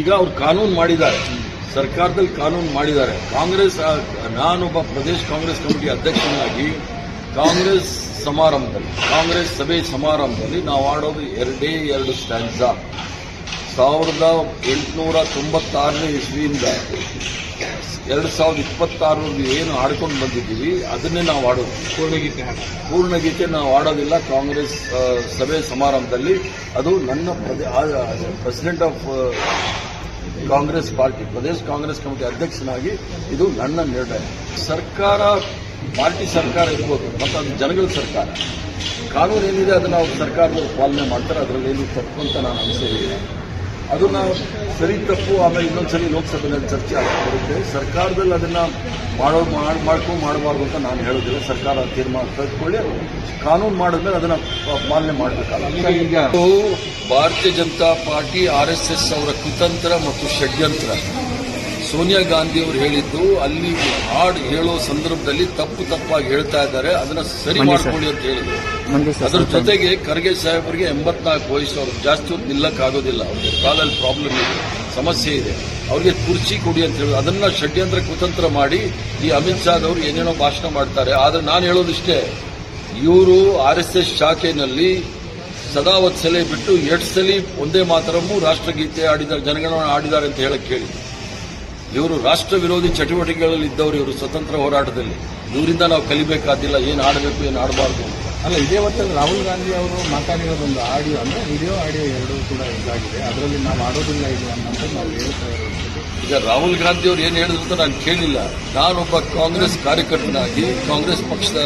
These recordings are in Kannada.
ಈಗ ಅವ್ರು ಕಾನೂನು ಮಾಡಿದ್ದಾರೆ, ಸರ್ಕಾರದಲ್ಲಿ ಕಾನೂನು ಮಾಡಿದ್ದಾರೆ. ಕಾಂಗ್ರೆಸ್, ನಾನೊಬ್ಬ ಪ್ರದೇಶ ಕಾಂಗ್ರೆಸ್ ಕಮಿಟಿ ಅಧ್ಯಕ್ಷನಾಗಿ ಕಾಂಗ್ರೆಸ್ ಸಭೆ ಸಮಾರಂಭದಲ್ಲಿ ನಾವು ಆಡೋದು ಎರಡೇ ಎರಡು ಸ್ಟ್ಯಾನ್ಸಾ. 1896ನೇ ಇಸ್ವಿಯಿಂದ 2026 ಏನು ಆಡ್ಕೊಂಡು ಬಂದಿದ್ದೀವಿ ಅದನ್ನೇ ನಾವು ಆಡೋದು. ಪೂರ್ಣಗೀತೆ ನಾವು ಆಡೋದಿಲ್ಲ ಕಾಂಗ್ರೆಸ್ ಸಭೆ ಸಮಾರಂಭದಲ್ಲಿ. ಅದು ನನ್ನ president of Congress party, Pradesh Congress committee ಅಧ್ಯಕ್ಷನಾಗಿ ಇದು ನನ್ನ ನಿರ್ಣಯ. ಸರ್ಕಾರ ಪಾರ್ಟಿ ಸರ್ಕಾರ ಇರ್ಬೋದು, ಮತ್ತು ಅದು ಜನಗಳ ಸರ್ಕಾರ. ಕಾನೂನು ಏನಿದೆ ಅದನ್ನು ಅವ್ರು ಸರ್ಕಾರದವರು ಪಾಲನೆ ಮಾಡ್ತಾರೆ, ಅದರಲ್ಲಿ ಏನು ತಪ್ಪು ಅಂತ ನಾನು ಅನಿಸೋದಿಲ್ಲ. ಅದನ್ನ ಸರಿ ತಪ್ಪು ಆಮೇಲೆ ಇನ್ನೊಂದ್ಸರಿ ಲೋಕಸಭೆಯಲ್ಲಿ ಚರ್ಚೆ ಬರುತ್ತೆ. ಸರ್ಕಾರದಲ್ಲಿ ಅದನ್ನ ಮಾಡಬಾರ್ದು ಅಂತ ನಾನು ಹೇಳೋದಿಲ್ಲ. ಸರ್ಕಾರ ತೀರ್ಮಾನ ತೆಗೆದುಕೊಳ್ಳಿ, ಕಾನೂನು ಮಾಡಿದ್ಮೇಲೆ ಅದನ್ನ ಪಾಲನೆ ಮಾಡಬೇಕಾಗುತ್ತೆ. ಈಗ ಭಾರತೀಯ ಜನತಾ ಪಾರ್ಟಿ RSS ಅವರ ಕುತಂತ್ರ ಮತ್ತು ಷಡ್ಯಂತ್ರ. ಸೋನಿಯಾ ಗಾಂಧಿ ಅವರು ಹೇಳಿದ್ದು ಅಲ್ಲಿ ಹಾಡು ಹೇಳೋ ಸಂದರ್ಭದಲ್ಲಿ ತಪ್ಪಾಗಿ ಹೇಳ್ತಾ ಇದ್ದಾರೆ, ಅದನ್ನ ಸರಿ ಮಾಡಿಕೊಳ್ಳಿ ಅಂತ ಹೇಳಿದ್ರು. ಅದರ ಜೊತೆಗೆ ಖರ್ಗೆ ಸಾಹೇಬರಿಗೆ 84 ವಯಸ್ಸು, ಅವ್ರಿಗೆ ಜಾಸ್ತಿ ಹೊತ್ತು ನಿಲ್ಲಕ್ಕಾಗೋದಿಲ್ಲ, ಅವ್ರಿಗೆ ಕಾಲಲ್ಲಿ ಪ್ರಾಬ್ಲಮ್ ಇದೆ, ಸಮಸ್ಯೆ ಇದೆ, ಅವ್ರಿಗೆ ಕುರ್ಚಿ ಕೊಡಿ ಅಂತ ಹೇಳಿ ಅದನ್ನ ಷಡ್ಯಂತ್ರ ಕುತಂತ್ರ ಮಾಡಿ ಈ ಅಮಿತ್ ಶಾದವರು ಏನೇನೋ ಭಾಷಣ ಮಾಡ್ತಾರೆ. ಆದ್ರೆ ನಾನು ಹೇಳೋದಿಷ್ಟೇ, ಇವರು RSS ಶಾಖೆಯಲ್ಲಿ ಸದಾವತ್ಸಲೆ ಬಿಟ್ಟು 2 ಸಲ ಒಂದೇ ಮಾತರಮ್ಮು ರಾಷ್ಟ್ರಗೀತೆ ಆಡಿದ್ದಾರೆ, ಜನಗಣಮನ ಆಡಿದ್ದಾರೆ ಅಂತ ಹೇಳಕ್ ಕೇಳಿ. ಇವರು ರಾಷ್ಟ್ರ ವಿರೋಧಿ ಚಟುವಟಿಕೆಗಳಲ್ಲಿ ಇದ್ದವರು. ಇವರು ಸ್ವತಂತ್ರ ಹೋರಾಟದಲ್ಲಿ ಇವರಿಂದ ನಾವು ಕಲಿಬೇಕಾದಿಲ್ಲ, ಏನು ಆಡಬೇಕು ಏನು ಆಡಬಾರ್ದು. ಅಲ್ಲ, ಇದೇ ಹೊತ್ತಲ್ಲಿ ರಾಹುಲ್ ಗಾಂಧಿ ಅವರು ಮಾತಾಡಿರೋದೊಂದು ಆಡಿಯೋ, ಅಂದ್ರೆ ವಿಡಿಯೋ ಆಡಿಯೋ ಎರಡೂ ಕೂಡ ಇದಾಗಿದೆ. ಅದರಲ್ಲಿ ನಾವು ಆಡೋದಿಲ್ಲ ಇದು ಅನ್ನೋದು ನಾವು ಹೇಳ್ತಾ ಇರೋದು. ಈಗ ರಾಹುಲ್ ಗಾಂಧಿ ಅವರು ಏನು ಹೇಳಿದ್ರು ಅಂತ ನಾನು ಕೇಳಿಲ್ಲ. ನಾನೊಬ್ಬ ಕಾಂಗ್ರೆಸ್ ಕಾರ್ಯಕರ್ತನಾಗಿ, ಕಾಂಗ್ರೆಸ್ ಪಕ್ಷದ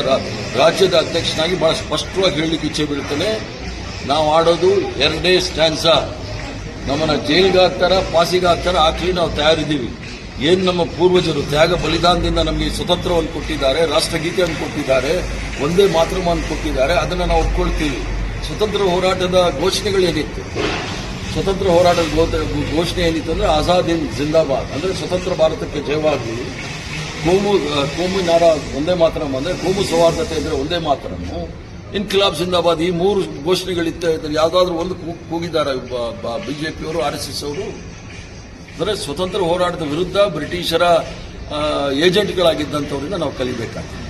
ರಾಜ್ಯದ ಅಧ್ಯಕ್ಷನಾಗಿ ಬಹಳ ಸ್ಪಷ್ಟವಾಗಿ ಹೇಳಲಿಕ್ಕೆ ಇಚ್ಛೆ ಬೀಳ್ತೇನೆ. ನಾವು ಆಡೋದು ಎರಡೇ ಸ್ಟ್ಯಾನ್ಸಾ. ನಮ್ಮನ್ನ ಜೈಲಿಗೆ ಹಾಕ್ತಾರ, ಫಾಸಿಗೆ ಹಾಕ್ತಾರ, ಹಾಕಲಿ ನಾವು ತಯಾರಿದ್ದೀವಿ. ಏನು ನಮ್ಮ ಪೂರ್ವಜರು ತ್ಯಾಗ ಬಲಿದಾನದಿಂದ ನಮಗೆ ಸ್ವತಂತ್ರವನ್ನು ಕೊಟ್ಟಿದ್ದಾರೆ, ರಾಷ್ಟ್ರಗೀತೆಯನ್ನು ಕೊಟ್ಟಿದ್ದಾರೆ, ಒಂದೇ ಮಾತೃವನ್ನು ಕೊಟ್ಟಿದ್ದಾರೆ, ಅದನ್ನು ನಾವು ಒಪ್ಕೊಳ್ತೀವಿ. ಸ್ವತಂತ್ರ ಹೋರಾಟದ ಘೋಷಣೆಗಳೇನಿತ್ತು, ಸ್ವತಂತ್ರ ಹೋರಾಟದ ಘೋಷಣೆ ಏನಿತ್ತು ಅಂದ್ರೆ ಆಜಾದ್ ಹಿಂದ್ ಜಿಂದಾಬಾದ್, ಅಂದ್ರೆ ಸ್ವತಂತ್ರ ಭಾರತಕ್ಕೆ ಜಯವಾಗಲಿ, ಕೋಮು ನಾರ ಒಂದೇ ಮಾತರಂ ಅಂದ್ರೆ ಕೋಮು ಸೌಹಾರ್ದತೆ ಅಂದ್ರೆ ಒಂದೇ ಮಾತರಮ್ಮು, ಇನ್ಕಿಲಾಬ್ ಜಿಂದಾಬಾದ್, ಈ 3 ಘೋಷಣೆಗಳಿತ್ತು. ಯಾವುದಾದ್ರೂ ಒಂದು ಕೂಗಿದ್ದಾರೆ ಬಿಜೆಪಿಯವರು, RSS ಅವರು? ಅಂದರೆ ಸ್ವತಂತ್ರ ಹೋರಾಟದ ವಿರುದ್ಧ ಬ್ರಿಟಿಷರ ಏಜೆಂಟ್ಗಳಾಗಿದ್ದಂಥವರಿಂದ ನಾವು ಕಲಿಬೇಕಾಗ್ತದೆ.